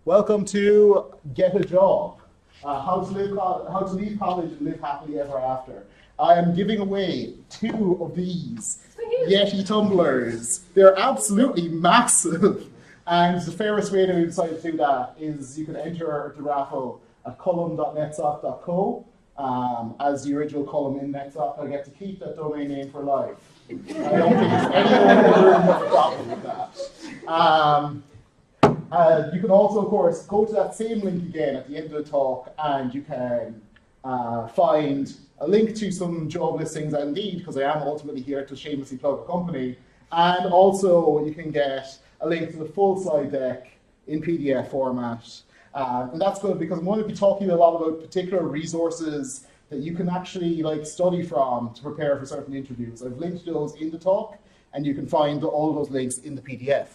Welcome to Get a Job, how to leave college and live happily ever after. I am giving away 2 of these Yeti tumblers. They're absolutely massive. And the fairest way to decide to do that is you can enter the raffle at column.netsoc.co. As the original column in Netsoc, I get to keep that domain name for life. I don't think there's anyone in the room who has a problem with that. You can also, of course, go to that same link again at the end of the talk, and you can find a link to some job listings and Indeed, because I am ultimately here to shamelessly plug a company. And also, you can get a link to the full slide deck in PDF format. And that's good because I'm going to be talking a lot about particular resources that you can actually study from to prepare for certain interviews. I've linked those in the talk, and you can find all those links in the PDF.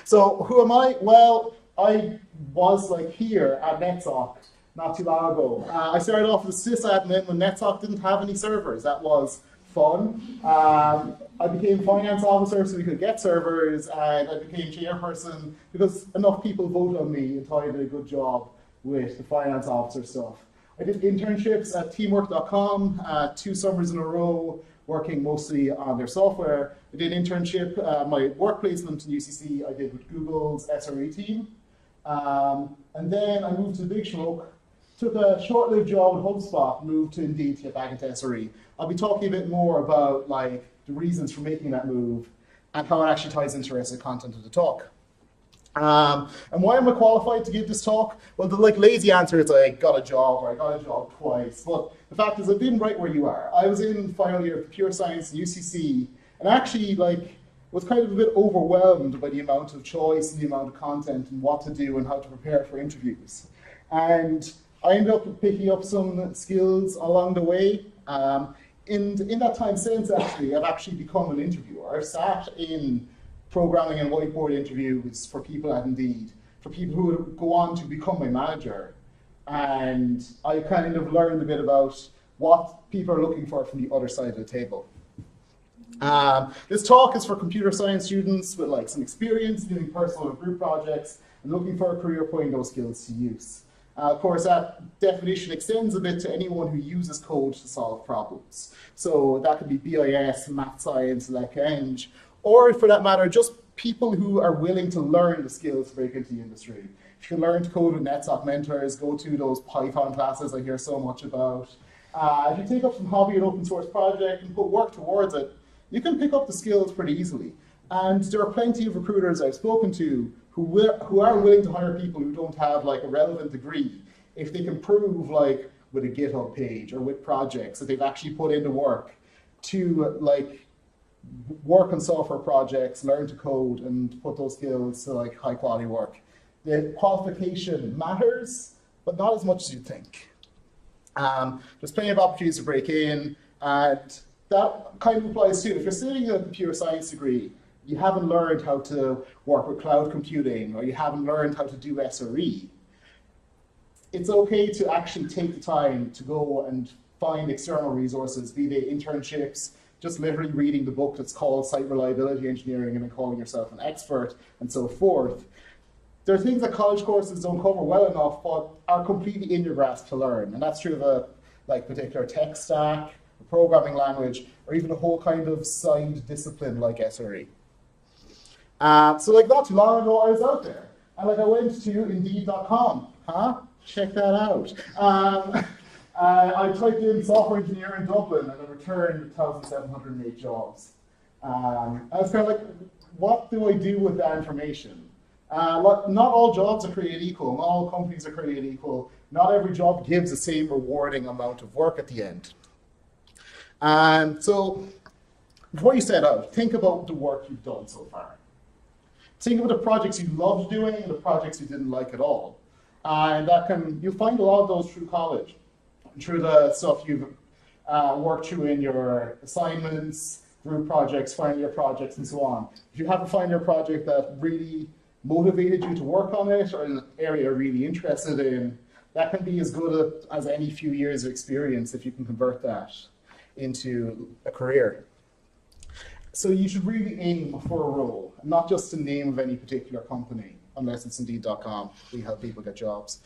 So who am I? Well, I was here at Netsoc not too long ago. I started off as a sysadmin when Netsoc didn't have any servers. That was fun. I became finance officer so we could get servers, and I became chairperson because enough people voted on me until I did a good job with the finance officer stuff. I did internships at teamwork.com 2 summers in a row, working mostly on their software. I did internship, my work placement in UCC I did with Google's SRE team. And then I moved to Big Smoke, took a short-lived job with HubSpot, moved to Indeed to get back into SRE. I'll be talking a bit more about the reasons for making that move and how it actually ties into the rest of the content of the talk. And why am I qualified to give this talk? Well, the lazy answer is I got a job, or I got a job twice. But the fact is I've been right where you are. I was in final year of computer science at UCC, and actually was kind of a bit overwhelmed by the amount of choice and the amount of content and what to do and how to prepare for interviews. And I ended up picking up some skills along the way. In that time since, actually, I've actually become an interviewer. I've sat in programming and whiteboard interviews for people at Indeed, for people who would go on to become my manager. And I kind of learned a bit about what people are looking for from the other side of the table. This talk is for computer science students with some experience doing personal and group projects and looking for a career putting those skills to use. Of course, that definition extends a bit to anyone who uses code to solve problems. So that could be BIS, math science, Eng, or for that matter, just people who are willing to learn the skills to break into the industry. If you can learn to code with Netsoc mentors, go to those Python classes I hear so much about. If you take up some hobby and open source project and put work towards it, you can pick up the skills pretty easily. And there are plenty of recruiters I've spoken to who are willing to hire people who don't have a relevant degree if they can prove with a GitHub page or with projects that they've actually put into work to work on software projects, learn to code, and put those skills to high quality work. The qualification matters, but not as much as you think. There's plenty of opportunities to break in, and that kind of applies too. If you're studying a computer science degree, you haven't learned how to work with cloud computing, or you haven't learned how to do SRE, it's okay to actually take the time to go and find external resources, be they internships, just literally reading the book that's called Site Reliability Engineering and then calling yourself an expert, and so forth. There are things that college courses don't cover well enough, but are completely in your grasp to learn. And that's true of a particular tech stack, a programming language, or even a whole kind of side discipline like SRE. So not too long ago, I was out there. And I went to Indeed.com. Check that out. I typed in software engineer in Dublin, and I returned 1,708 jobs. I was kind of what do I do with that information? Not all jobs are created equal. Not all companies are created equal. Not every job gives the same rewarding amount of work at the end. So before you set out, think about the work you've done so far. Think about the projects you loved doing and the projects you didn't like at all. And you'll find a lot of those through college, through the stuff you've worked through in your assignments, group projects, final year projects, and so on. If you have a final year project that really motivated you to work on it, or an area you're really interested in, that can be as good as any few years of experience if you can convert that into a career. So you should really aim for a role, not just the name of any particular company. unless it's Indeed.com. We help people get jobs.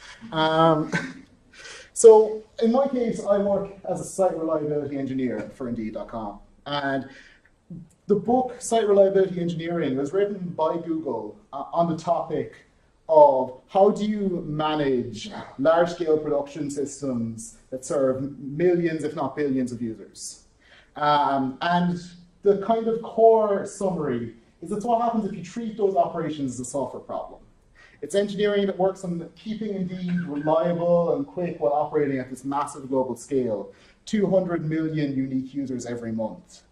So in my case, I work as a site reliability engineer for Indeed.com. And the book, Site Reliability Engineering, was written by Google on the topic of how do you manage large-scale production systems that serve millions, if not billions, of users. And the kind of core summary is that's what happens if you treat those operations as a software problem. It's engineering that works on keeping Indeed reliable and quick while operating at this massive global scale, 200 million unique users every month.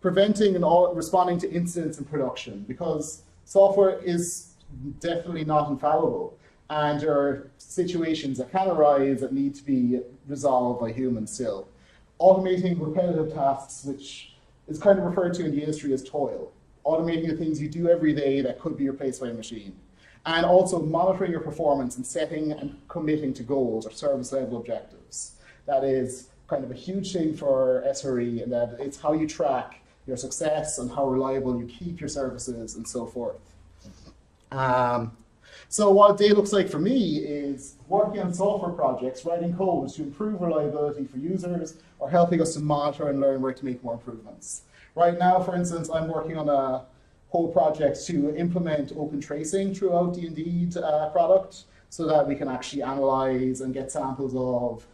Preventing and responding to incidents in production, because software is definitely not infallible, and there are situations that can arise that need to be resolved by humans still. Automating repetitive tasks, which is kind of referred to in the industry as toil. Automating the things you do every day that could be replaced by a machine. And also monitoring your performance and setting and committing to goals or service level objectives. That is kind of a huge thing for SRE, and that it's how you track your success and how reliable you keep your services and so forth. So what a day looks like for me is working on software projects, writing code to improve reliability for users, or helping us to monitor and learn where to make more improvements. Right now, for instance, I'm working on a whole project to implement open tracing throughout the Indeed product, so that we can actually analyze and get samples of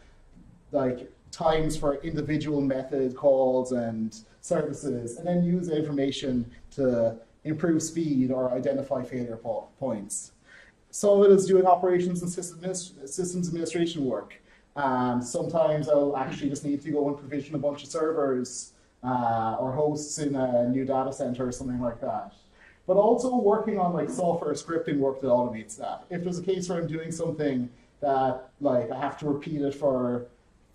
like times for individual method calls and services, and then use the information to improve speed or identify failure points. Some of it is doing operations and systems administration work. Sometimes I'll actually just need to go and provision a bunch of servers or hosts in a new data center or something like that. But also working on like software scripting work that automates that. If there's a case where I'm doing something that like I have to repeat it for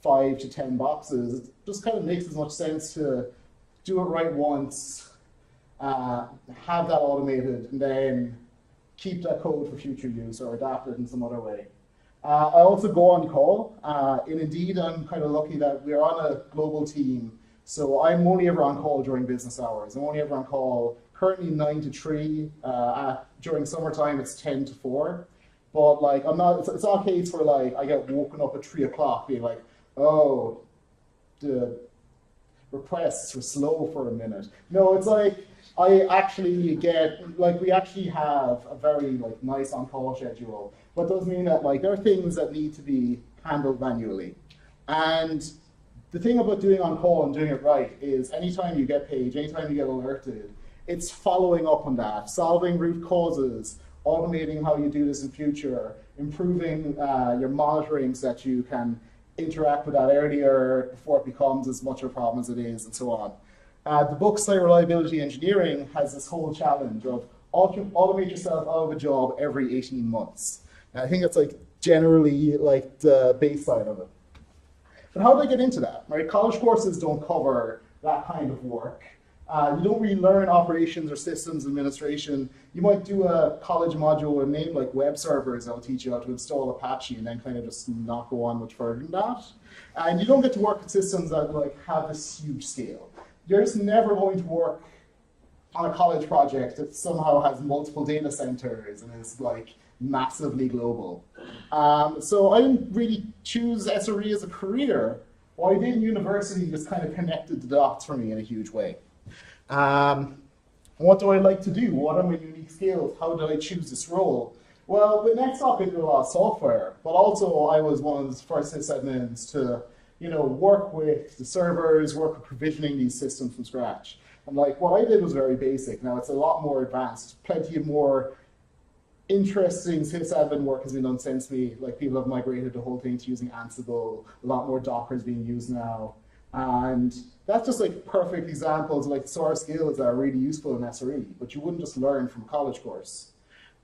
5 to 10 boxes, it just kind of makes as much sense to do it right once, have that automated, and then keep that code for future use or adapt it in some other way. I also go on call. In Indeed, I'm kind of lucky that we're on a global team, so I'm only ever on call during business hours. I'm only ever on call currently 9 to 3. During summertime, it's 10 to 4. But like, I'm not. It's not a case where like I get woken up at 3 o'clock being like, oh, the requests were slow for a minute. No, it's like I actually get, like, we actually have a very like nice on-call schedule, but does mean that like there are things that need to be handled manually. And the thing about doing on-call and doing it right is anytime you get paged, anytime you get alerted, it's following up on that, solving root causes, automating how you do this in future, improving your monitoring so that you can interact with that earlier before it becomes as much of a problem as it is, and so on. The book Site Reliability Engineering has this whole challenge of automate yourself out of a job every 18 months. And I think that's like generally like the baseline of it. But how did I get into that? Right? College courses don't cover that kind of work. You don't really learn operations or systems administration. You might do a college module with a name like web servers that'll teach you how to install Apache and then kind of just not go on much further than that. And you don't get to work with systems that like have this huge scale. You're just never going to work on a college project that somehow has multiple data centers and is like massively global. So I didn't really choose SRE as a career. What I did in university just kind of connected the dots for me in a huge way. What do I like to do? What are my unique skills? How did I choose this role? Well, with Netsoc, I did a lot of software, but also I was one of the first sysadmins to, work with the servers, work with provisioning these systems from scratch. And like, what I did was very basic. Now it's a lot more advanced. Plenty of more interesting sysadmin work has been done since me. Like, people have migrated the whole thing to using Ansible. A lot more Docker is being used now. And that's just like perfect examples of like source skills that are really useful in SRE, but you wouldn't just learn from a college course.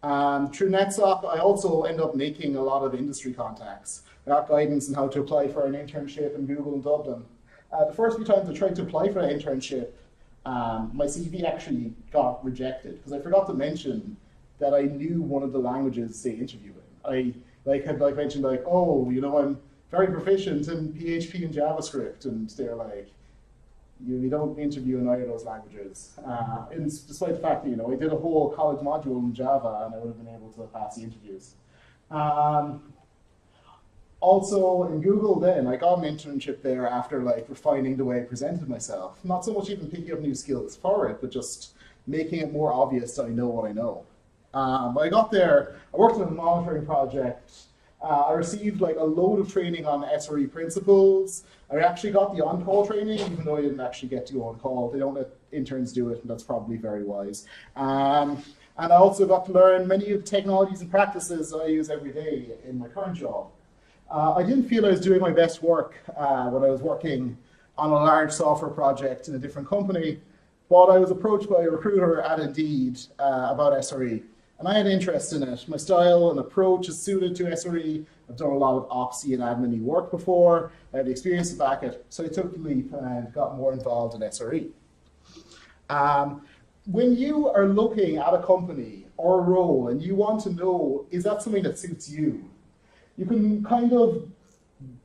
Through Netsoc, I also end up making a lot of industry contacts. I got guidance on how to apply for an internship in Google in Dublin. The first few times I tried to apply for that internship, my CV actually got rejected because I forgot to mention that I knew one of the languages they interview in. I had mentioned I'm very proficient in PHP and JavaScript, and they're like, You don't interview in either of those languages. Despite the fact that, I did a whole college module in Java and I would have been able to pass the interviews. Also in Google then, I got an internship there after like refining the way I presented myself. Not so much even picking up new skills for it, but just making it more obvious that I know what I know. When I got there, I worked on a monitoring project. I received like a load of training on SRE principles. I actually got the on-call training, even though I didn't actually get to go on call. They don't let interns do it, and that's probably very wise. And I also got to learn many of the technologies and practices I use every day in my current job. I didn't feel I was doing my best work when I was working on a large software project in a different company, but I was approached by a recruiter at Indeed about SRE. And I had interest in it. My style and approach is suited to SRE. I've done a lot of Opsy and admin work before. I had the experience to back it. So I took the leap and got more involved in SRE. When you are looking at a company or a role and you want to know, is that something that suits you? You can kind of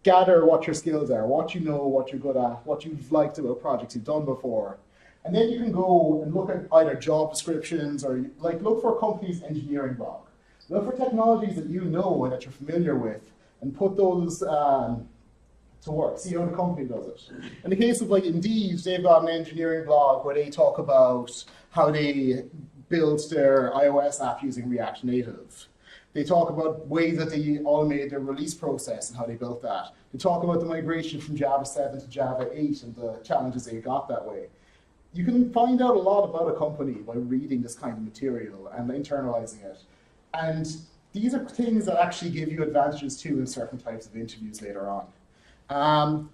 gather what your skills are, what you know, what you're good at, what you've liked about projects you've done before. And then you can go and look at either job descriptions or like look for a company's engineering blog. Look for technologies that you know and that you're familiar with and put those to work. See how the company does it. In the case of like Indeed, they've got an engineering blog where they talk about how they built their iOS app using React Native. They talk about ways that they automated their release process and how they built that. They talk about the migration from Java 7 to Java 8 and the challenges they got that way. You can find out a lot about a company by reading this kind of material and internalizing it. And these are things that actually give you advantages too in certain types of interviews later on.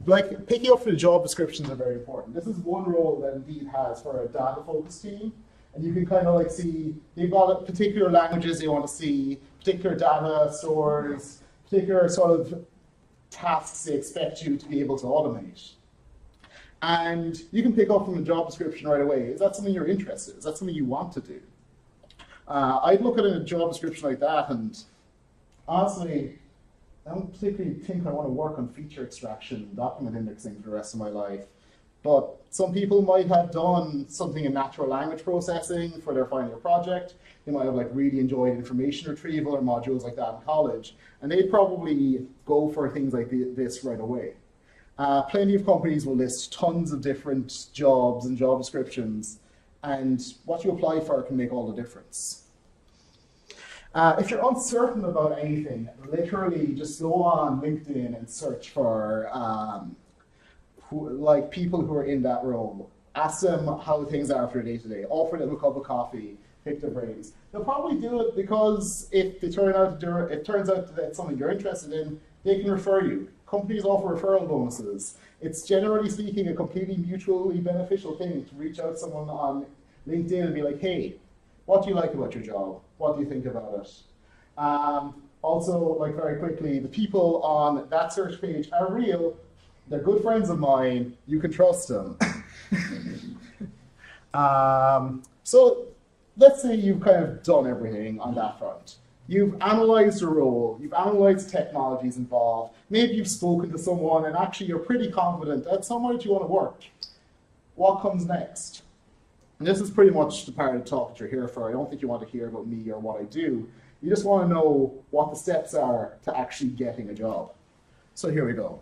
Like picking up for the job descriptions are very important. This is one role that Indeed has for a data-focused team. And you can kind of like see, they've got particular languages they want to see, particular data stores, particular sort of tasks they expect you to be able to automate. And you can pick up from the job description right away. Is that something you're interested in? Is that something you want to do? I'd look at a job description like that and honestly, I don't particularly think I want to work on feature extraction and document indexing for the rest of my life. But some people might have done something in natural language processing for their final year project. They might have like really enjoyed information retrieval or modules like that in college. And they'd probably go for things like this right away. Plenty of companies will list tons of different jobs and job descriptions, and what you apply for can make all the difference. If you're uncertain about anything, literally just go on LinkedIn and search for people who are in that role. Ask them how things are for day to day. Offer them a cup of coffee, pick their brains. They'll probably do it because if it turns out that it's something you're interested in, they can refer you. Companies offer referral bonuses. It's generally speaking a completely mutually beneficial thing to reach out to someone on LinkedIn and be like, hey, what do you like about your job? What do you think about it? Also, like very quickly, the people on that search page are real. They're good friends of mine. You can trust them. So let's say you've kind of done everything on that front. You've analyzed the role, you've analyzed the technologies involved, maybe you've spoken to someone and actually you're pretty confident that somewhere that you want to work. What comes next? And this is pretty much the part of the talk that you're here for. I don't think you want to hear about me or what I do. You just want to know what the steps are to actually getting a job. So here we go.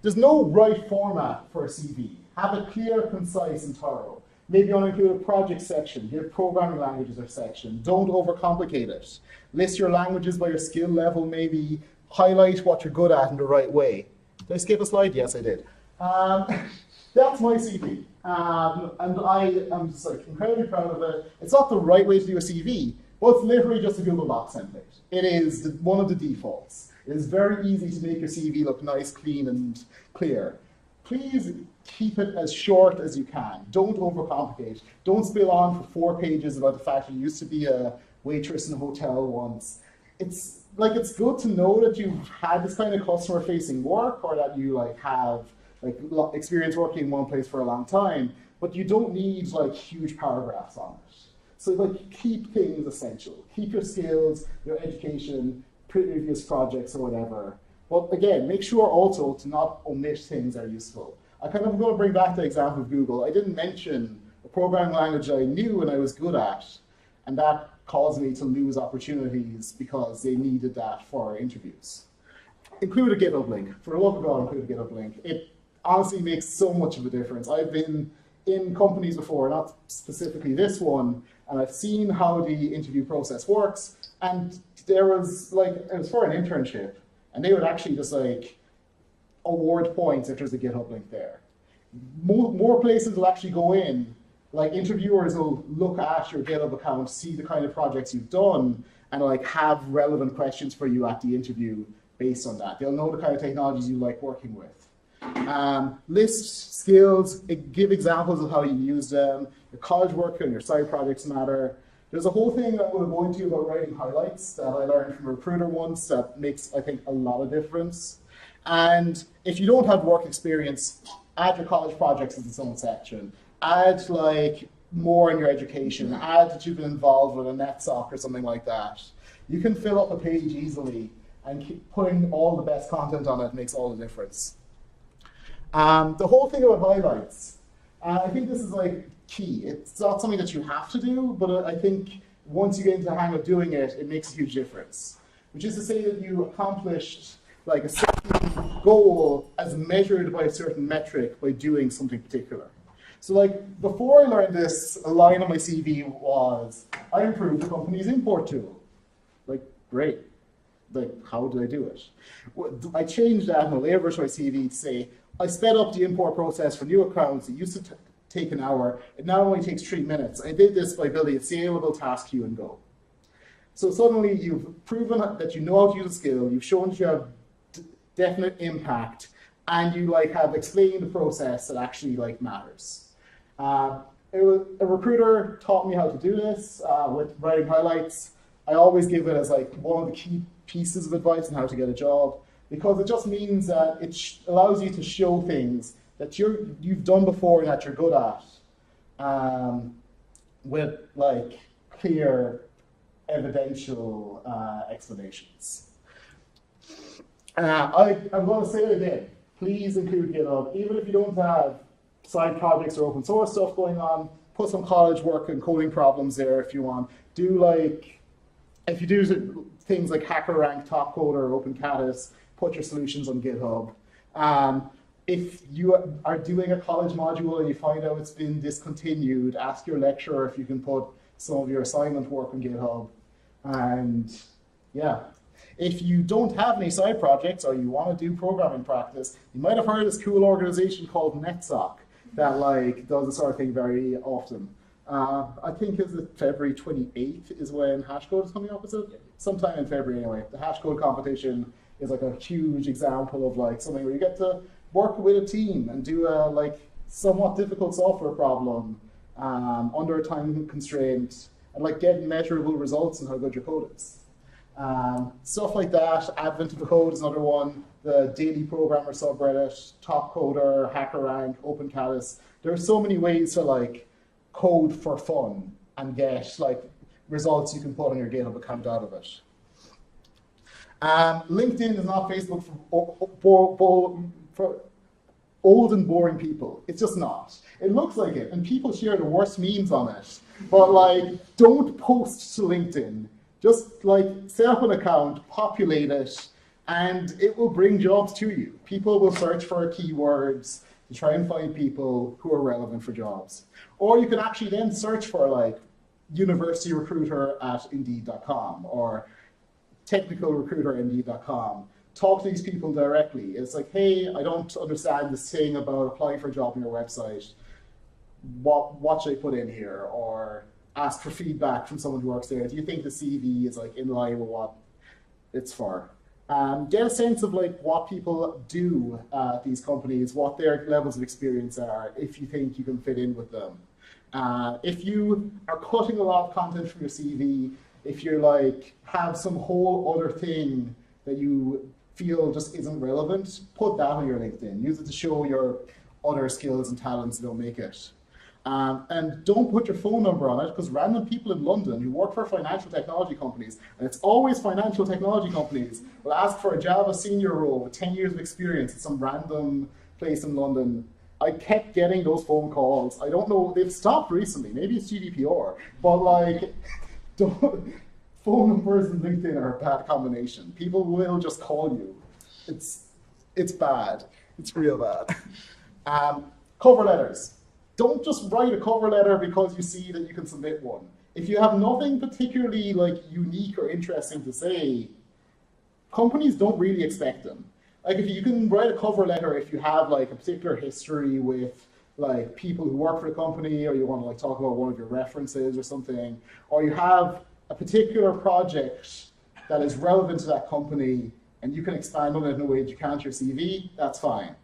There's no right format for a CV. Have it clear, concise, and thorough. Maybe you want to include a project section, give programming languages a section. Don't overcomplicate it. List your languages by your skill level, maybe highlight what you're good at in the right way. Did I skip a slide? Yes, I did. That's my CV. And I am just like incredibly proud of it. It's not the right way to do a CV, but it's literally just a Google Docs template. It is one of the defaults. It is very easy to make your CV look nice, clean, and clear. Please keep it as short as you can. Don't overcomplicate. Don't spill on for 4 pages about the fact you used to be a waitress in a hotel once. It's good to know that you've had this kind of customer-facing work or that you have experience working in one place for a long time, but you don't need huge paragraphs on it. So keep things essential. Keep your skills, your education, previous projects or whatever. But again, make sure also to not omit things that are useful. I kind of going to bring back the example of Google. I didn't mention a programming language I knew and I was good at, and that caused me to lose opportunities because they needed that for interviews. Include a GitHub link. For the love of God, include a GitHub link. It honestly makes so much of a difference. I've been in companies before, not specifically this one, and I've seen how the interview process works, and there was like, it was for an internship, and they would actually just like award points if there's a GitHub link there. More places will actually go in, like interviewers will look at your GitHub account, see the kind of projects you've done, and like have relevant questions for you at the interview based on that. They'll know the kind of technologies you like working with. List skills, give examples of how you use them. Your college work and your side projects matter. There's a whole thing that we'll go into about writing highlights that I learned from a recruiter once that makes, I think, a lot of difference. And if you don't have work experience, add your college projects into its own section. Add like more in your education. Add that you've been involved with a Netsoc or something like that. You can fill up a page easily, and keep putting all the best content on it makes all the difference. The whole thing about highlights, I think this is like key. It's not something that you have to do, but I think once you get into the hang of doing it, it makes a huge difference. Which is to say that you accomplished like a certain goal as measured by a certain metric by doing something particular. So like before I learned this, a line on my CV was, I improved the company's import tool. Like, great. Like, how did I do it? I changed that in a later version of my CV to say, I sped up the import process for new accounts. It used to take an hour. It now only takes 3 minutes. I did this by building a scalable task queue and go. So suddenly you've proven that you know how to use a skill, you've shown that you have definite impact, and you like have explained the process that actually like matters. A recruiter taught me how to do this with writing highlights. I always give it as like one of the key pieces of advice on how to get a job, because it just means that it allows you to show things that you've done before and that you're good at, with like clear evidential explanations. I'm going to say it again. Please include GitHub, even if you don't have side projects or open source stuff going on. Put some college work and coding problems there if you want. If you do things like HackerRank, TopCoder, OpenCatus, put your solutions on GitHub. If you are doing a college module and you find out it's been discontinued, ask your lecturer if you can put some of your assignment work on GitHub. And yeah, if you don't have any side projects or you want to do programming practice, you might have heard of this cool organization called Netsoc that like does this sort of thing very often. I think it's February 28th is when Hashcode is coming up, is it? Sometime in February anyway. The Hashcode competition is like a huge example of like something where you get to work with a team and do a like somewhat difficult software problem under a time constraint and like get measurable results on how good your code is. Stuff like that. Advent of the Code is another one. The Daily Programmer subreddit, TopCoder, HackerRank, OpenCatus. There are so many ways to like code for fun and get like results you can put on your GitHub account out of it. LinkedIn is not Facebook for old and boring people. It's just not. It looks like it, and people share the worst memes on it. But like, don't post to LinkedIn. Just like set up an account, populate it, and it will bring jobs to you. People will search for keywords to try and find people who are relevant for jobs. Or you can actually then search for like university recruiter at indeed.com or technical recruiter at indeed.com. Talk to these people directly. It's like, hey, I don't understand this thing about applying for a job on your website. What should I put in here? Or ask for feedback from someone who works there. Do you think the CV is like in line with what it's for? Get a sense of like what people do at these companies, what their levels of experience are, if you think you can fit in with them. If you are cutting a lot of content from your CV, if you're like have some whole other thing that you feel just isn't relevant, put that on your LinkedIn. Use it to show your other skills and talents that don't make it. And don't put your phone number on it, because random people in London who work for financial technology companies, and it's always financial technology companies, will ask for a Java senior role with 10 years of experience at some random place in London. I kept getting those phone calls. I don't know, they've stopped recently. Maybe it's GDPR, but like, phone numbers and LinkedIn are a bad combination. People will just call you. It's bad. It's real bad. Cover letters. Don't just write a cover letter because you see that you can submit one. If you have nothing particularly like unique or interesting to say, companies don't really expect them. Like if you can write a cover letter if you have like a particular history with like people who work for the company, or you want to like talk about one of your references or something, or you have a particular project that is relevant to that company and you can expand on it in a way that you can't your CV, that's fine.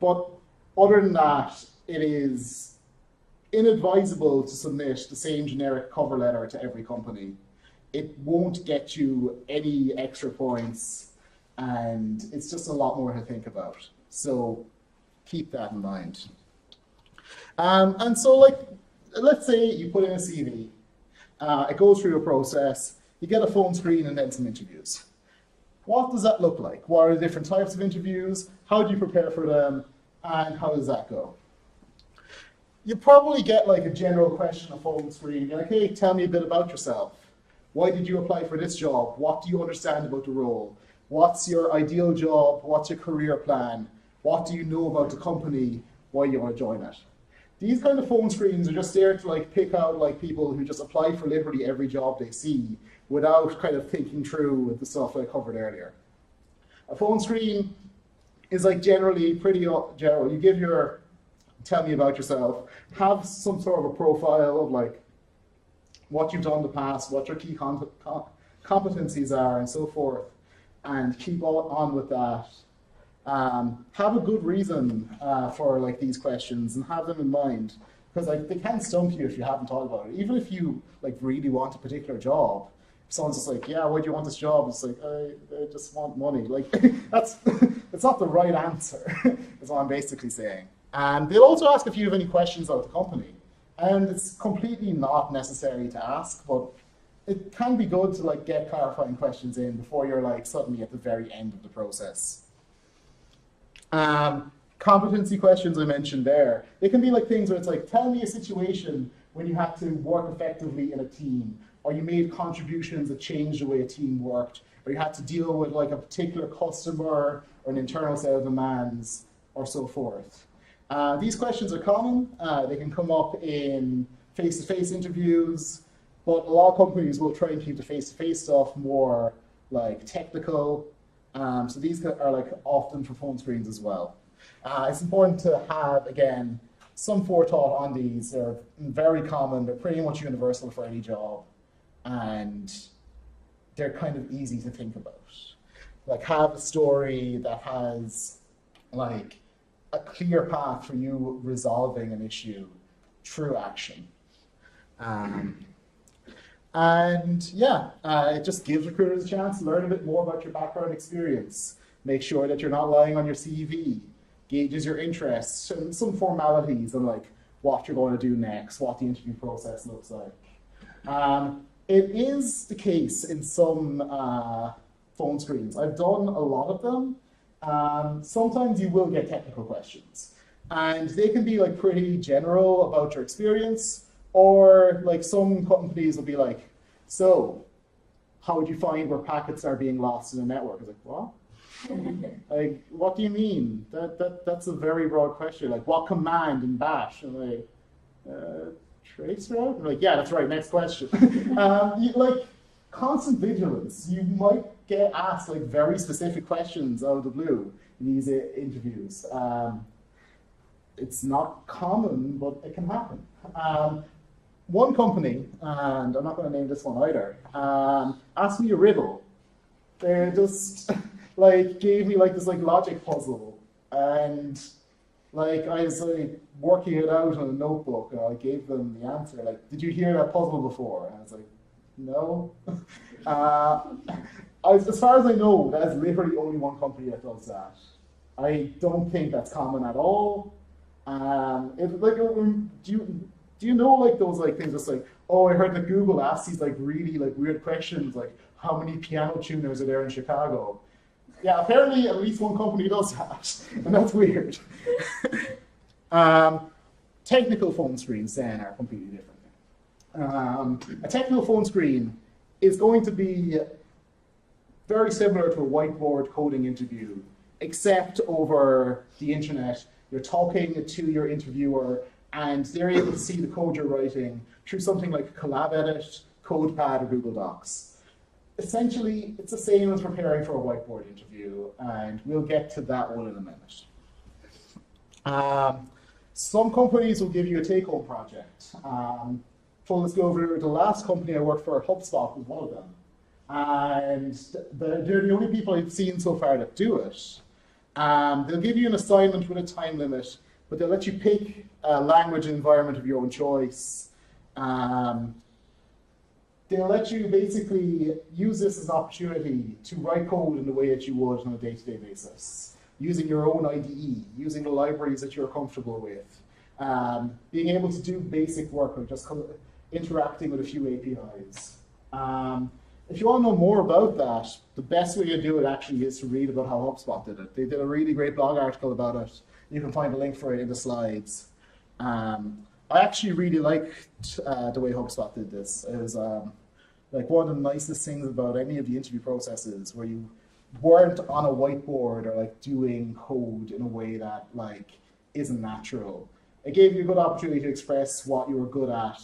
But other than that, it is inadvisable to submit the same generic cover letter to every company. It won't get you any extra points, and it's just a lot more to think about. So keep that in mind. And so like, let's say you put in a CV, it goes through a process, you get a phone screen and then some interviews. What does that look like? What are the different types of interviews? How do you prepare for them? And how does that go? You probably get like a general question, a phone screen. You're like, hey, tell me a bit about yourself. Why did you apply for this job? What do you understand about the role? What's your ideal job? What's your career plan? What do you know about the company? Why you want to join it? These kind of phone screens are just there to like pick out like people who just apply for literally every job they see without kind of thinking through the stuff I covered earlier. A phone screen is like generally pretty general. You give your, tell me about yourself, have some sort of a profile of like what you've done in the past, what your key competencies are and so forth, and keep on with that. Have a good reason for like these questions and have them in mind, because like they can stump you if you haven't thought about it. Even if you like really want a particular job, if someone's just like, yeah, why do you want this job? It's like, I just want money. Like that's it's not the right answer, is what I'm basically saying. And they'll also ask if you have any questions about the company. And it's completely not necessary to ask, but it can be good to like get clarifying questions in before you're like suddenly at the very end of the process. Competency questions I mentioned there. They can be like things where it's like, tell me a situation when you had to work effectively in a team, or you made contributions that changed the way a team worked, or you had to deal with like a particular customer or an internal set of demands, or so forth. These questions are common. They can come up in face-to-face interviews, but a lot of companies will try and keep the face-to-face stuff more like technical. So these are like often for phone screens as well. It's important to have, again, some forethought on these. They're very common. They're pretty much universal for any job. And they're kind of easy to think about. Like have a story that has like a clear path for you resolving an issue through action. And yeah, it just gives recruiters a chance to learn a bit more about your background experience. Make sure that you're not lying on your CV. Gauges your interests, and some formalities on like what you're going to do next, what the interview process looks like. It is the case in some phone screens. I've done a lot of them. Sometimes you will get technical questions, and they can be like pretty general about your experience, or like some companies will be like, so how would you find where packets are being lost in a network? It's like, what? Like, what do you mean? That's a very broad question. Like, what command in bash? And like, trace route? I'm like, yeah, that's right, next question. Like, constant vigilance. You might get asked like very specific questions out of the blue in these interviews. It's not common, but it can happen. One company, and I'm not going to name this one either, asked me a riddle. They just like gave me like this like logic puzzle, and like I was like working it out on a notebook, and I gave them the answer. Like, did you hear that puzzle before? And I was like, no. As far as I know, that's literally only one company that does that. I don't think that's common at all. Do you know like those like things just like, oh, I heard that Google asks these like really like weird questions like how many piano tuners are there in Chicago? Yeah, apparently at least one company does that, and that's weird. Technical phone screens then are completely different. A technical phone screen is going to be very similar to a whiteboard coding interview, except over the internet. You're talking to your interviewer, and they're able to see the code you're writing through something like Collab Edit, CodePad, or Google Docs. Essentially, it's the same as preparing for a whiteboard interview, and we'll get to that one in a minute. Some companies will give you a take-home project. Full disclosure, the last company I worked for, HubSpot, was one of them. And they're the only people I've seen so far that do it. They'll give you an assignment with a time limit, but they'll let you pick a language and environment of your own choice. They'll let you basically use this as an opportunity to write code in the way that you would on a day-to-day basis, using your own IDE, using the libraries that you're comfortable with, being able to do basic work like just interacting with a few APIs. If you want to know more about that, the best way to do it actually is to read about how HubSpot did it. They did a really great blog article about it. You can find a link for it in the slides. I actually really liked the way HubSpot did this. It was like one of the nicest things about any of the interview processes, where you weren't on a whiteboard or like doing code in a way that like isn't natural. It gave you a good opportunity to express what you were good at,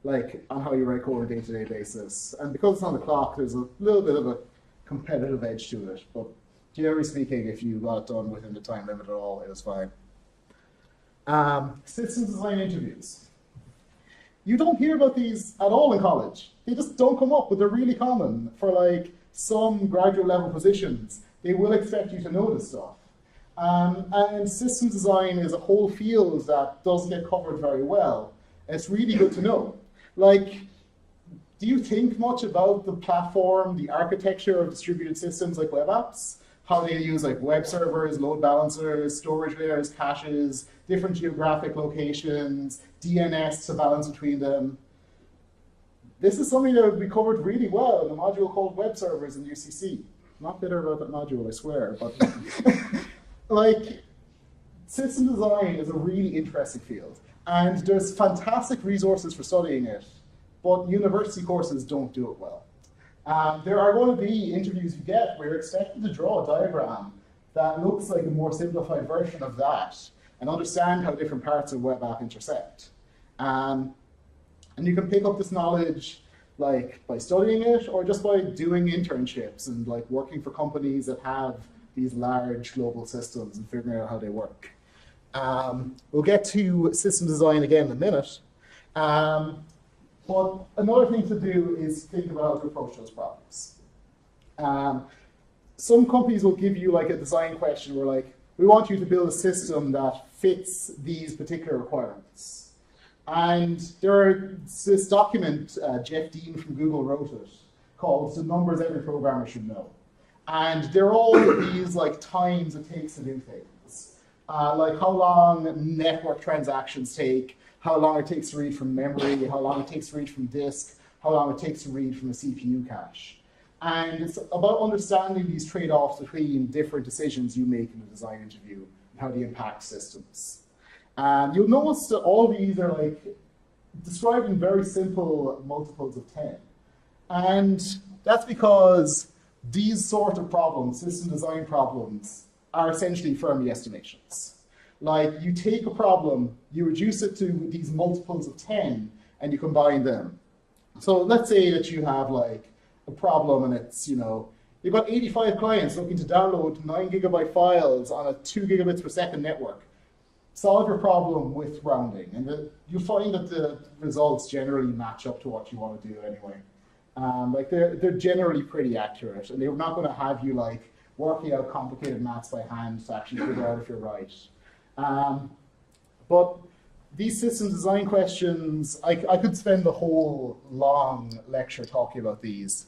like on how you write code on a day-to-day basis. And because it's on the clock, there's a little bit of a competitive edge to it. But generally speaking, if you got it done within the time limit at all, it was fine. System design interviews. You don't hear about these at all in college. They just don't come up, but they're really common for like some graduate level positions. They will expect you to know this stuff. And system design is a whole field that doesn't get covered very well. It's really good to know. Like, do you think much about the platform, the architecture of distributed systems like web apps? How they use like web servers, load balancers, storage layers, caches, different geographic locations, DNS to balance between them. This is something that would be covered really well in a module called web servers in UCC. I'm not bitter about that module, I swear, but like, system design is a really interesting field. And there's fantastic resources for studying it, but university courses don't do it well. There are going to be interviews you get where you're expected to draw a diagram that looks like a more simplified version of that and understand how different parts of a web app intersect. And you can pick up this knowledge like by studying it or just by doing internships and like working for companies that have these large global systems and figuring out how they work. We'll get to system design again in a minute. But another thing to do is think about how to approach those problems. Some companies will give you like a design question where like, we want you to build a system that fits these particular requirements. And there's this document, Jeff Dean from Google wrote it, called The Numbers Every Programmer Should Know. And they're all these like times it takes to do things. Like how long network transactions take, how long it takes to read from memory, how long it takes to read from disk, how long it takes to read from a CPU cache. And it's about understanding these trade-offs between different decisions you make in a design interview and how they impact systems. You'll notice that all these are like described in very simple multiples of 10. And that's because these sort of problems, system design problems, are essentially Fermi estimations. Like, you take a problem, you reduce it to these multiples of 10, and you combine them. So let's say that you have like a problem and it's, you know, you've got 85 clients looking to download 9 gigabyte files on a 2 gigabits per second network. Solve your problem with rounding, and you'll find that the results generally match up to what you want to do anyway. Like they're generally pretty accurate, and they're not going to have you like working out complicated maths by hand to actually figure out if you're right. But these system design questions, I could spend the whole long lecture talking about these.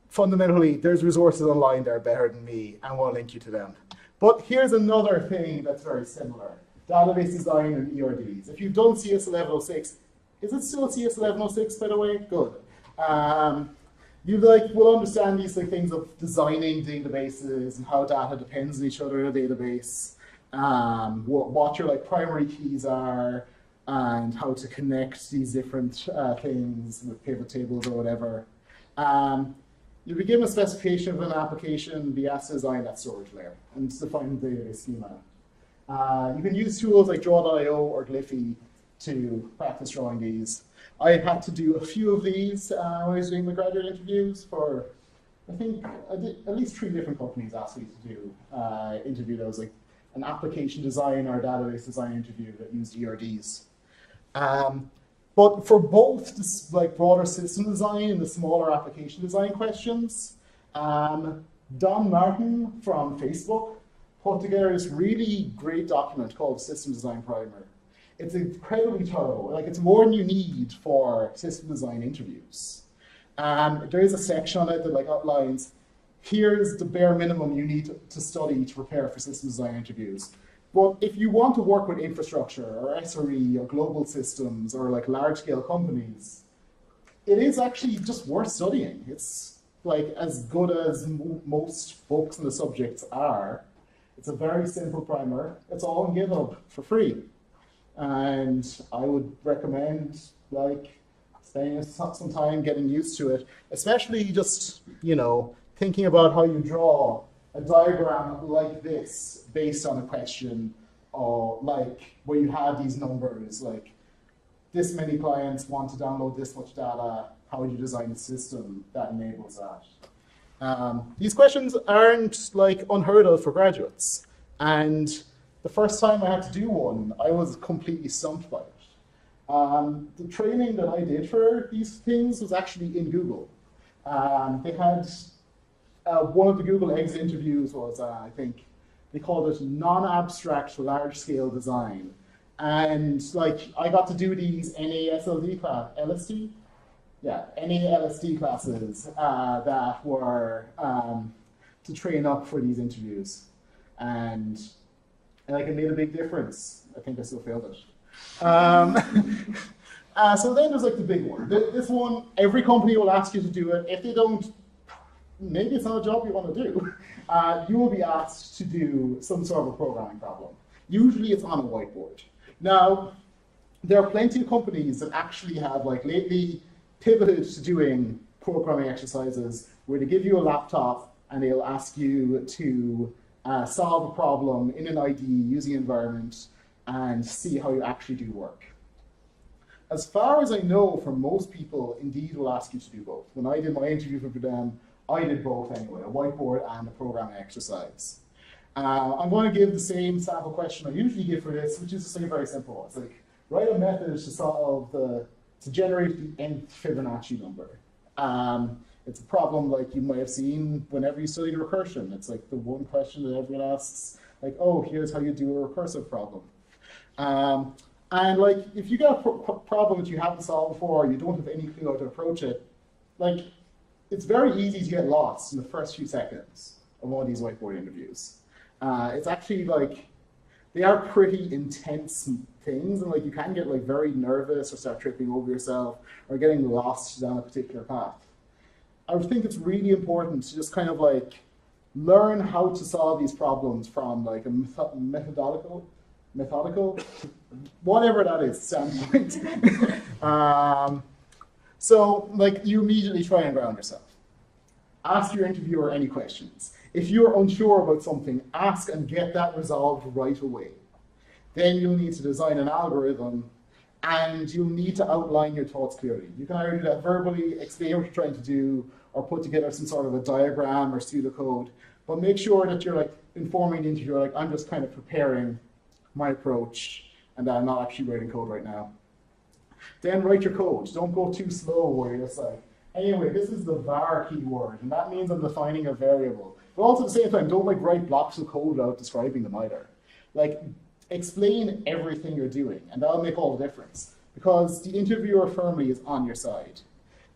Fundamentally, there's resources online that are better than me, and we'll link you to them. But here's another thing that's very similar. Database design and ERDs. If you've done CS 1106, is it still CS 1106, by the way? Good. You will understand these things of designing databases and how data depends on each other in a database, what your primary keys are, and how to connect these different things with pivot tables or whatever. You'll be given a specification of an application, be asked to design that storage layer and define the database schema. You can use tools like Draw.io or Glyphy to practice drawing these. I had to do a few of these when I was doing my graduate interviews for, I think, at least 3 different companies asked me to do interview those, like an application design or database design interview that used ERDs. But for both this broader system design and the smaller application design questions, Don Martin from Facebook put together this really great document called System Design Primer. It's incredibly thorough. It's more than you need for system design interviews. There is a section on it that outlines, here's the bare minimum you need to study to prepare for system design interviews. But if you want to work with infrastructure or SRE or global systems or large-scale companies, it is actually just worth studying. It's as good as most books on the subjects are. It's a very simple primer. It's all on GitHub for free. And I would recommend spending some time getting used to it, especially just, thinking about how you draw a diagram like this based on a question, or where you have these numbers, this many clients want to download this much data, how would you design a system that enables that? These questions aren't unheard of for graduates. And the first time I had to do one, I was completely stumped by it. The training that I did for these things was actually in Google. They had one of the Google exit interviews was, I think, they called it non-abstract large-scale design. And I got to do these NASLD class, LSD? Yeah, NALSD classes that were to train up for these interviews. And it made a big difference. I think I still failed it. So then there's the big one. This one, every company will ask you to do it. If they don't, maybe it's not a job you want to do. You will be asked to do some sort of a programming problem. Usually it's on a whiteboard. Now, there are plenty of companies that actually have lately pivoted to doing programming exercises where they give you a laptop and they'll ask you to solve a problem in an IDE using an environment and see how you actually do work. As far as I know, for most people, Indeed will ask you to do both. When I did my interview for them, I did both anyway, a whiteboard and a programming exercise. I'm going to give the same sample question I usually give for this, which is just very simple. It's write a method to solve to generate the nth Fibonacci number. It's a problem you might have seen whenever you studied recursion. It's the one question that everyone asks, oh, here's how you do a recursive problem. And if you got a problem that you haven't solved before, you don't have any clue how to approach it, it's very easy to get lost in the first few seconds of one of these whiteboard interviews. It's actually they are pretty intense things, and you can get very nervous or start tripping over yourself or getting lost down a particular path. I would think it's really important to just learn how to solve these problems from a methodical, whatever that is, standpoint. So you immediately try and ground yourself. Ask your interviewer any questions. If you're unsure about something, ask and get that resolved right away. Then you'll need to design an algorithm and you'll need to outline your thoughts clearly. You can either do that verbally, explain what you're trying to do, or put together some sort of a diagram or pseudocode. But make sure that you're informing the interviewer, I'm just kind of preparing my approach and that I'm not actually writing code right now. Then write your code. Don't go too slow where you're just anyway, this is the var keyword, and that means I'm defining a variable. But also at the same time, don't write blocks of code without describing them either. Explain everything you're doing, and that'll make all the difference, because the interviewer firmly is on your side.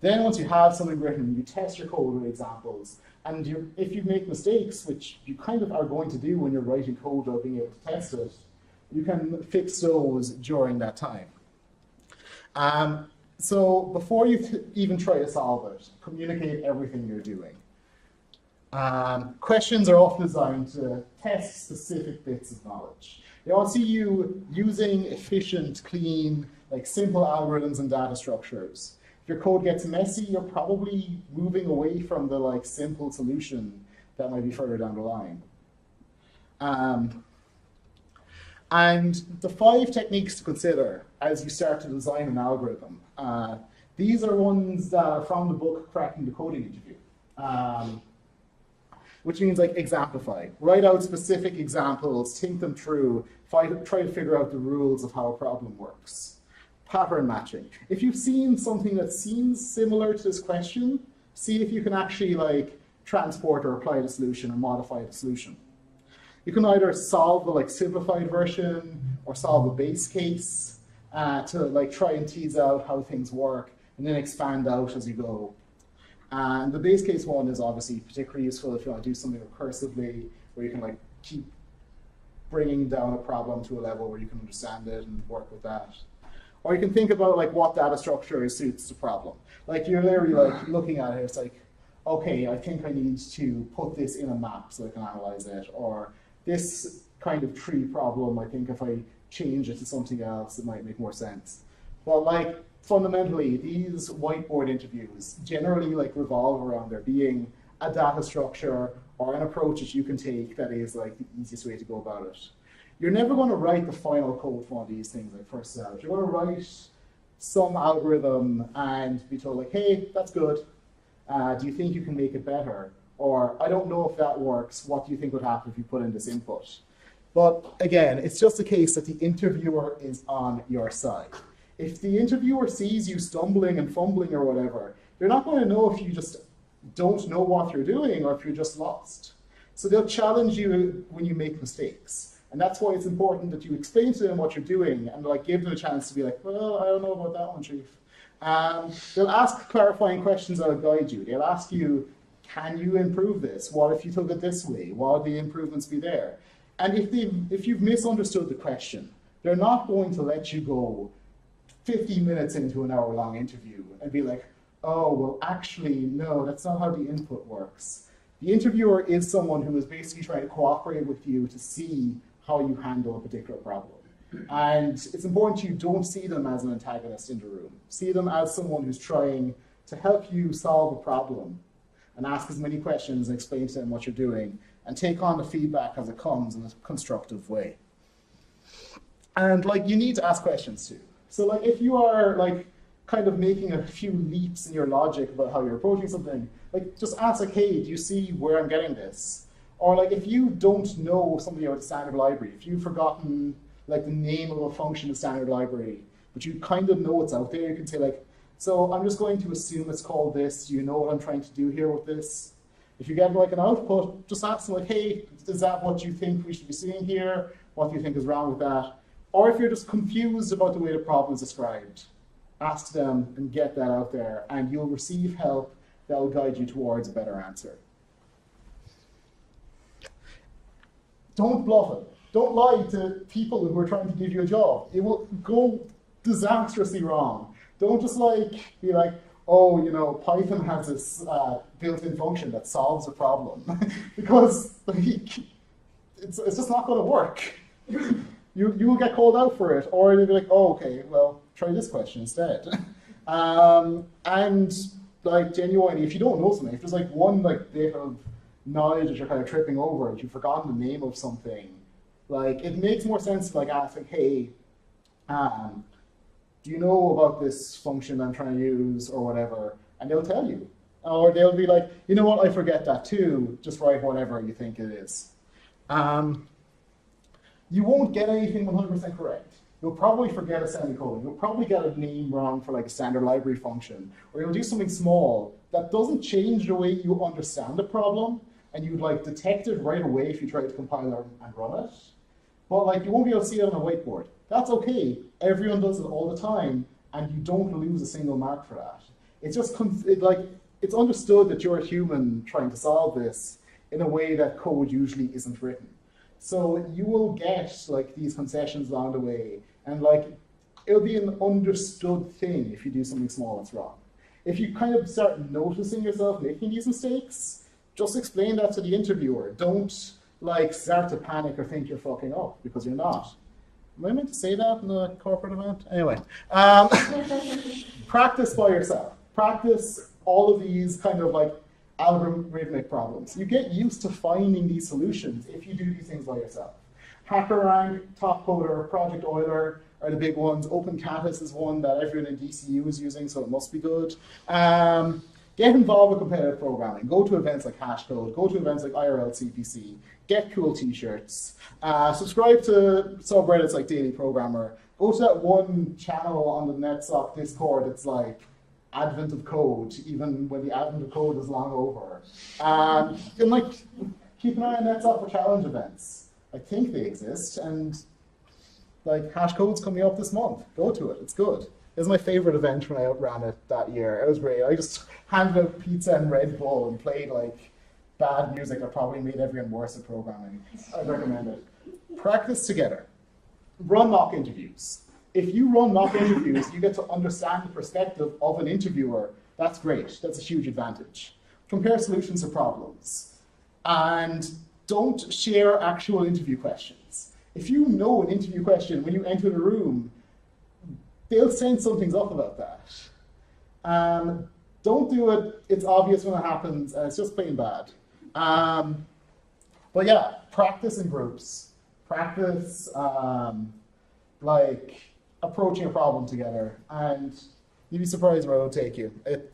Then once you have something written, you test your code with examples, and if you make mistakes, which you kind of are going to do when you're writing code without being able to test it, you can fix those during that time. So before you even try to solve it, communicate everything you're doing. Questions are often designed to test specific bits of knowledge. They want to see you using efficient, clean, like simple algorithms and data structures. If your code gets messy, you're probably moving away from the like simple solution that might be further down the line. And the 5 techniques to consider as you start to design an algorithm. These are ones that are from the book Cracking the Coding Interview. Which means like exemplify. Write out specific examples, think them through, try to figure out the rules of how a problem works. Pattern matching. If you've seen something that seems similar to this question, see if you can actually like transport or apply the solution or modify the solution. You can either solve the like simplified version or solve a base case to like try and tease out how things work and then expand out as you go. And the base case one is obviously particularly useful if you want to do something recursively, where you can like keep bringing down a problem to a level where you can understand it and work with that. Or you can think about like what data structure suits the problem. Like you're literally like looking at it, it's like, okay, I think I need to put this in a map so I can analyze it. Or this kind of tree problem, I think if I change it to something else, it might make more sense. But like, fundamentally, these whiteboard interviews generally like revolve around there being a data structure or an approach that you can take that is like the easiest way to go about it. You're never going to write the final code for one of these things like first out. You're going to write some algorithm and be told like, hey, that's good. Do you think you can make it better? Or I don't know if that works. What do you think would happen if you put in this input? But again, it's just a case that the interviewer is on your side. If the interviewer sees you stumbling and fumbling or whatever, they're not going to know if you just don't know what you're doing or if you're just lost. So they'll challenge you when you make mistakes. And that's why it's important that you explain to them what you're doing and like give them a chance to be like, well, I don't know about that one, Chief. They'll ask clarifying questions that'll guide you. They'll ask you, can you improve this? What if you took it this way? What would the improvements be there? And if you've misunderstood the question, they're not going to let you go 50 minutes into an hour-long interview and be like, oh, well, actually, no, that's not how the input works. The interviewer is someone who is basically trying to cooperate with you to see how you handle a particular problem. And it's important you don't see them as an antagonist in the room. See them as someone who's trying to help you solve a problem and ask as many questions and explain to them what you're doing and take on the feedback as it comes in a constructive way. And like, you need to ask questions too. So like if you are like kind of making a few leaps in your logic about how you're approaching something, like just ask like, hey, do you see where I'm getting this? Or like if you don't know something about the standard library, if you've forgotten like the name of a function in standard library, but you kind of know it's out there, you can say like, so I'm just going to assume it's called this. Do you know what I'm trying to do here with this? If you get like an output, just ask them like, hey, is that what you think we should be seeing here? What do you think is wrong with that? Or if you're just confused about the way the problem is described, ask them and get that out there, and you'll receive help that will guide you towards a better answer. Don't bluff it. Don't lie to people who are trying to give you a job. It will go disastrously wrong. Don't just like be like, oh, you know, Python has this built-in function that solves a problem. Because like, it's just not going to work. You will get called out for it, or they'll be like, oh, okay, well, try this question instead. And like genuinely, if you don't know something, if there's like one like bit of knowledge that you're kind of tripping over, if you've forgotten the name of something, like it makes more sense to like ask like, hey, do you know about this function I'm trying to use or whatever? And they'll tell you. Or they'll be like, you know what, I forget that too, just write whatever you think it is. You won't get anything 100% correct. You'll probably forget a semicolon. You'll probably get a name wrong for like a standard library function. Or you'll do something small that doesn't change the way you understand the problem, and you'd like detect it right away if you try to compile it and run it. But like you won't be able to see it on a whiteboard. That's okay. Everyone does it all the time, and you don't lose a single mark for that. It's just it's understood that you're a human trying to solve this in a way that code usually isn't written. So you will get like these concessions along the way, and like it'll be an understood thing if you do something small that's wrong. If you kind of start noticing yourself making these mistakes, just explain that to the interviewer. Don't like start to panic or think you're fucking up, because you're not. Am I meant to say that in a corporate event? Anyway, practice by yourself. Practice all of these kind of like algorithmic problems. You get used to finding these solutions if you do these things by yourself. HackerRank, Topcoder, Project Euler are the big ones. OpenCatus is one that everyone in DCU is using, so it must be good. Get involved with competitive programming. Go to events like Hashcode. Go to events like IRL CPC. Get cool t-shirts. Subscribe to subreddits like Daily Programmer. Go to that one channel on the Netsoc Discord that's like Advent of Code, even when the Advent of Code is long over. And like keep an eye on Netsoc for challenge events. I think they exist, and like Hashcode's coming up this month. Go to it, it's good. It was my favorite event when I outran it that year. It was great. I just handed out pizza and Red Bull and played like bad music that probably made everyone worse at programming. I'd recommend it. Practice together. Run mock interviews. If you run mock interviews, you get to understand the perspective of an interviewer. That's great. That's a huge advantage. Compare solutions to problems. And don't share actual interview questions. If you know an interview question when you enter the room, they'll sense something's up about that. Don't do it. It's obvious when it happens, and it's just plain bad. But yeah, practice in groups. Practice like approaching a problem together, and you'd be surprised where it'll take you.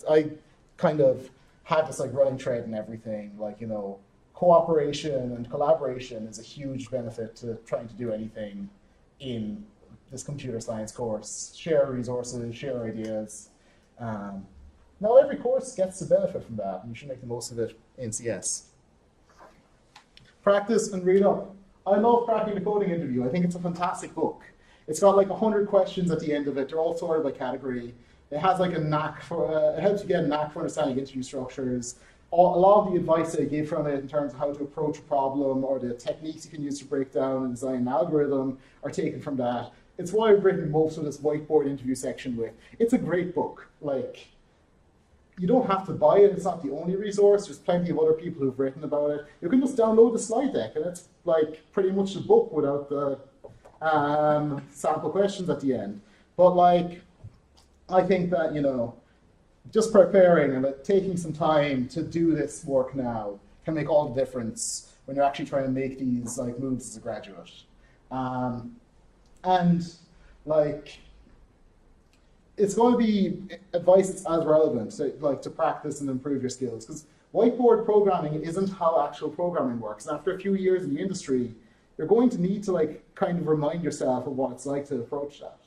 I kind of had this like running thread and everything, like, you know, cooperation and collaboration is a huge benefit to trying to do anything in this computer science course. Share resources, share ideas. Now every course gets to benefit from that, and you should make the most of it in CS. Practice and read up. I love Cracking the Coding Interview. I think it's a fantastic book. It's got like 100 questions at the end of it. They're all sorted by category. It has like a knack for, it helps you get a knack for understanding interview structures. A lot of the advice that I give from it in terms of how to approach a problem or the techniques you can use to break down and design an algorithm are taken from that. It's why I've written most of this whiteboard interview section with. It's a great book. Like, you don't have to buy it. It's not the only resource. There's plenty of other people who've written about it. You can just download the slide deck, and it's like pretty much the book without the sample questions at the end. But like, I think that, you know, just preparing and taking some time to do this work now can make all the difference when you're actually trying to make these like moves as a graduate. And like, it's going to be advice that's as relevant to practice and improve your skills, because whiteboard programming isn't how actual programming works. And after a few years in the industry, you're going to need to like kind of remind yourself of what it's like to approach that.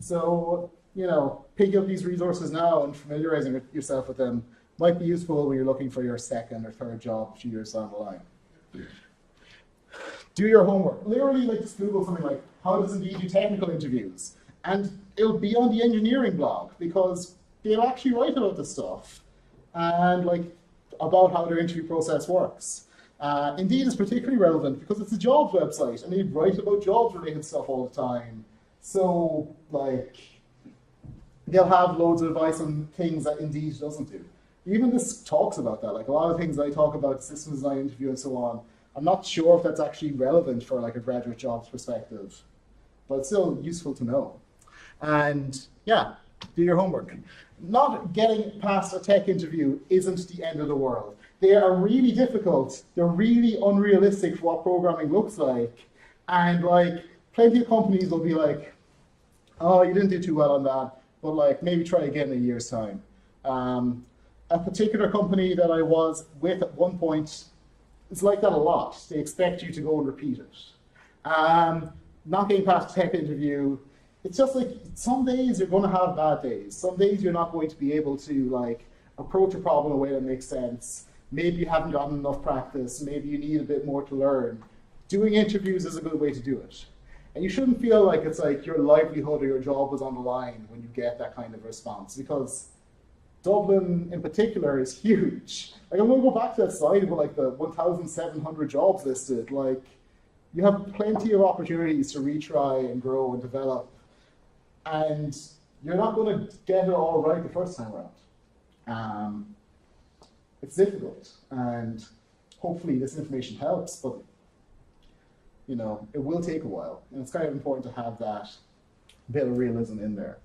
So, you know, picking up these resources now and familiarizing yourself with them might be useful when you're looking for your second or third job a few years down the line. Do your homework. Literally, like, just Google something like, how does Indeed do technical interviews? And it'll be on the engineering blog, because they'll actually write about this stuff and like about how their interview process works. Indeed is particularly relevant because it's a jobs website, and they write about jobs related stuff all the time. So like, they'll have loads of advice on things that Indeed doesn't do. Even this talks about that. Like, a lot of things I talk about, systems design interview and so on, I'm not sure if that's actually relevant for like a graduate jobs perspective, but it's still useful to know. And yeah, do your homework. Not getting past a tech interview isn't the end of the world. They are really difficult. They're really unrealistic for what programming looks like. And like, plenty of companies will be like, oh, you didn't do too well on that, but like, maybe try again in a year's time. A particular company that I was with at one point, it's like that a lot. They expect you to go and repeat it. Not getting past a tech interview, it's just like, some days you're going to have bad days. Some days you're not going to be able to like approach a problem in a way that makes sense. Maybe you haven't gotten enough practice. Maybe you need a bit more to learn. Doing interviews is a good way to do it. And you shouldn't feel like it's like your livelihood or your job was on the line when you get that kind of response, because Dublin in particular is huge. Like, I'm going to go back to that slide with like the 1,700 jobs listed. Like, you have plenty of opportunities to retry and grow and develop. And you're not going to get it all right the first time around. It's difficult, and hopefully this information helps, but you know, it will take a while, and it's kind of important to have that bit of realism in there.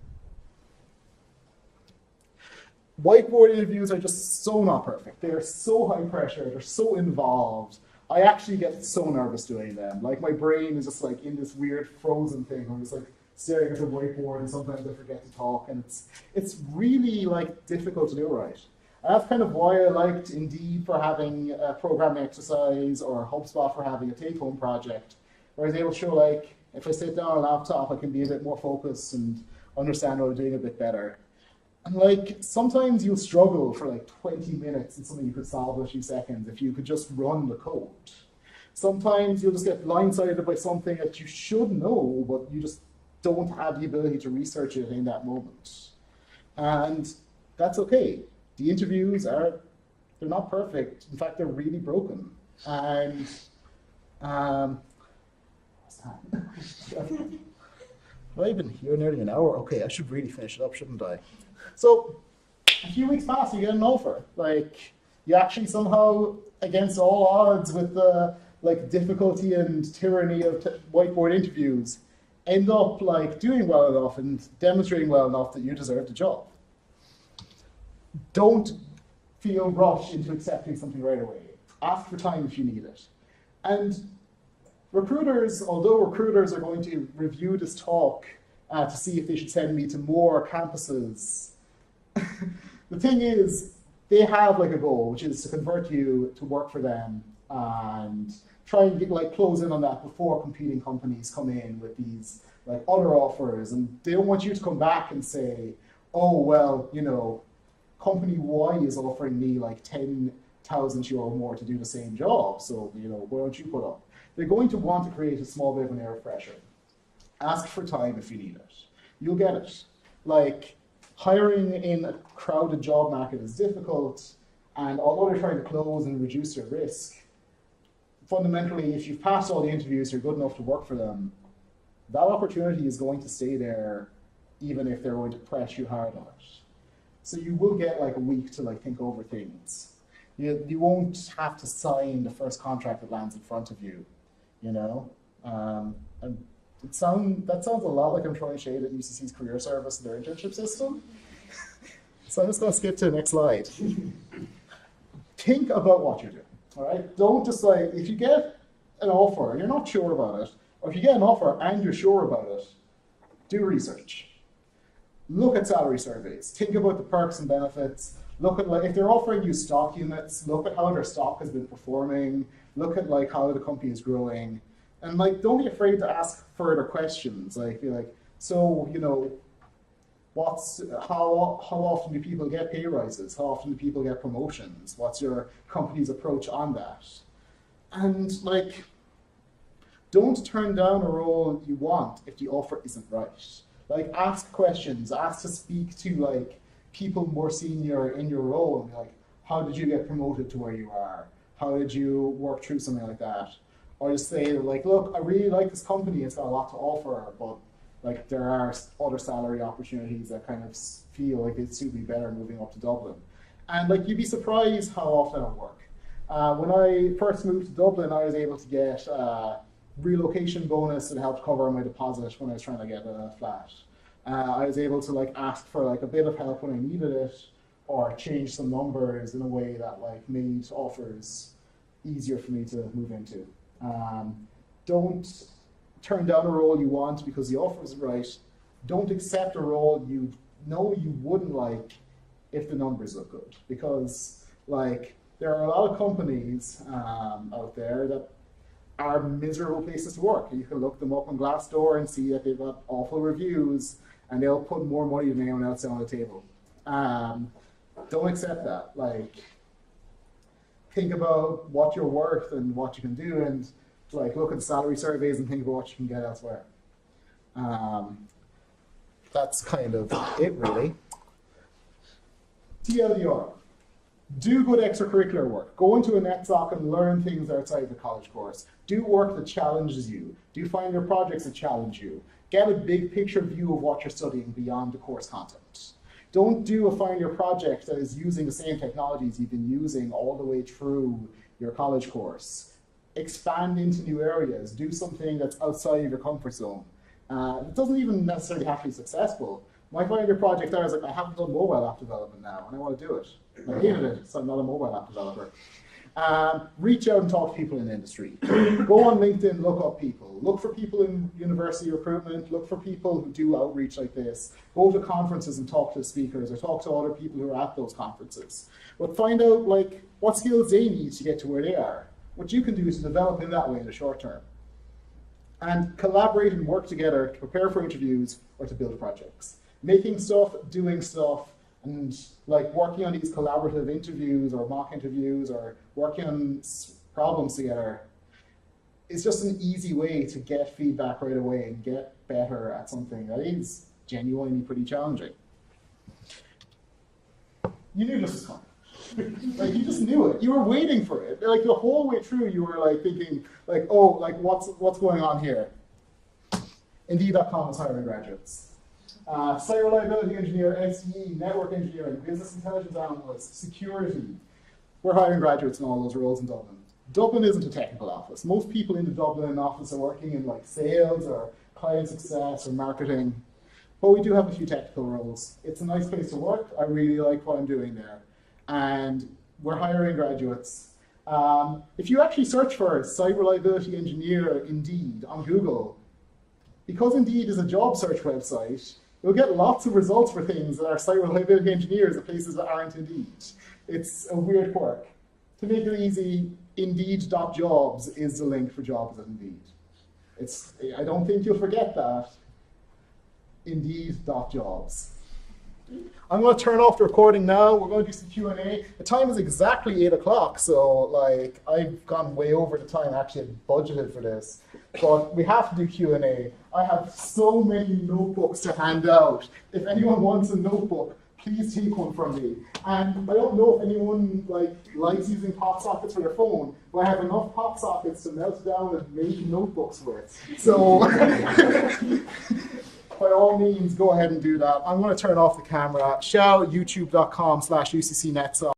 Whiteboard interviews are just so not perfect. They're so high pressure, they're so involved. I actually get so nervous doing them. Like, my brain is just like in this weird frozen thing where I'm just like staring at the whiteboard, and sometimes I forget to talk, and it's really like difficult to do right. And that's kind of why I liked Indeed for having a programming exercise, or HubSpot for having a take-home project, where I was able to show, like, if I sit down on a laptop, I can be a bit more focused and understand what I'm doing a bit better. And like, sometimes you'll struggle for like 20 minutes in something you could solve in a few seconds if you could just run the code. Sometimes you'll just get blindsided by something that you should know, but you just don't have the ability to research it in that moment. And that's okay. The interviews they're not perfect. In fact, they're really broken. And what's that? Have I been here nearly an hour? Okay, I should really finish it up, shouldn't I? So a few weeks pass, you get an offer. Like, you actually somehow, against all odds with the like difficulty and tyranny of whiteboard interviews, end up like doing well enough and demonstrating well enough that you deserve the job. Don't feel rushed into accepting something right away. Ask for time if you need it. And recruiters, although recruiters are going to review this talk to see if they should send me to more campuses, the thing is, they have like a goal, which is to convert you to work for them and try and get, like, close in on that before competing companies come in with these like other offers. And they don't want you to come back and say, oh, well, you know, company Y is offering me like 10,000 euro more to do the same job, so, you know, why don't you put up? They're going to want to create a small bit of an air of pressure. Ask for time if you need it. You'll get it. Like, hiring in a crowded job market is difficult, and although they're trying to close and reduce their risk, fundamentally, if you've passed all the interviews, you're good enough to work for them, that opportunity is going to stay there even if they're going to press you hard on it. So you will get like a week to like think over things. You won't have to sign the first contract that lands in front of you, you know? And that sounds a lot like I'm throwing shade at UCC's career service and their internship system. So I'm just going to skip to the next slide. Think about what you're doing, all right? Don't just like, if you get an offer and you're not sure about it, or if you get an offer and you're sure about it, do research. Look at salary surveys. Think about the perks and benefits. Look at, like, if they're offering you stock units, look at how their stock has been performing. Look at like how the company is growing. And like, don't be afraid to ask further questions. Like, be like, so, you know, how often do people get pay rises? How often do people get promotions? What's your company's approach on that? And like, don't turn down a role you want if the offer isn't right. Like, ask questions, ask to speak to like people more senior in your role, and be like, how did you get promoted to where you are? How did you work through something like that? Or just say like, look, I really like this company, it's got a lot to offer, but like, there are other salary opportunities that kind of feel like it'd suit me better moving up to Dublin. And like, you'd be surprised how often it work. When I first moved to Dublin, I was able to get relocation bonus that helped cover my deposit when I was trying to get a flat. I was able to like ask for like a bit of help when I needed it, or change some numbers in a way that like made offers easier for me to move into. Don't turn down a role you want because the offer isn't right. Don't accept a role you know you wouldn't like if the numbers look good, because like, there are a lot of companies out there that are miserable places to work. You can look them up on Glassdoor and see that they've got awful reviews, and they'll put more money than anyone else on the table. Don't accept that. Like, think about what you're worth and what you can do, and like, look at salary surveys and think about what you can get elsewhere. That's kind of it, really. TLDR. Do good extracurricular work. Go into a Netsoc and learn things outside the college course. Do work that challenges you. Do find your projects that challenge you. Get a big picture view of what you're studying beyond the course content. Don't do a final year project that is using the same technologies you've been using all the way through your college course. Expand into new areas. Do something that's outside of your comfort zone. It doesn't even necessarily have to be successful. My final year project there is like, I haven't done mobile app development now, and I want to do it. I hated it, so I'm not a mobile app developer. Reach out and talk to people in the industry. Go on LinkedIn, look up people. Look for people in university recruitment. Look for people who do outreach like this. Go to conferences and talk to speakers or talk to other people who are at those conferences. But find out like what skills they need to get to where they are. What you can do is develop in that way in the short term. And collaborate and work together to prepare for interviews or to build projects. Making stuff, doing stuff, and like working on these collaborative interviews or mock interviews or working on problems together is just an easy way to get feedback right away and get better at something that is genuinely pretty challenging. You knew this was coming. Like you just knew it. You were waiting for it. Like the whole way through, you were like thinking, like, oh, like what's going on here? Indeed.com is hiring graduates. Site reliability engineer, SE, network engineering, business intelligence analyst, security. We're hiring graduates in all those roles in Dublin. Dublin isn't a technical office. Most people in the Dublin office are working in like sales or client success or marketing. But we do have a few technical roles. It's a nice place to work. I really like what I'm doing there. And we're hiring graduates. If you actually search for site reliability engineer Indeed on Google, because Indeed is a job search website, you'll get lots of results for things that are site reliability engineers at places that aren't Indeed. It's a weird quirk. To make it easy, Indeed.jobs is the link for jobs at Indeed. I don't think you'll forget that. Indeed.jobs. I'm going to turn off the recording now. We're going to do some Q&A. The time is exactly 8 o'clock, so like I've gone way over the time I actually had budgeted for this. But we have to do Q&A. I have so many notebooks to hand out. If anyone wants a notebook, please take one from me. And I don't know if anyone likes using pop sockets for their phone, but I have enough pop sockets to melt down and make notebooks with. So by all means, go ahead and do that. I'm going to turn off the camera. Shell, youtube.com/UCC Netsoc.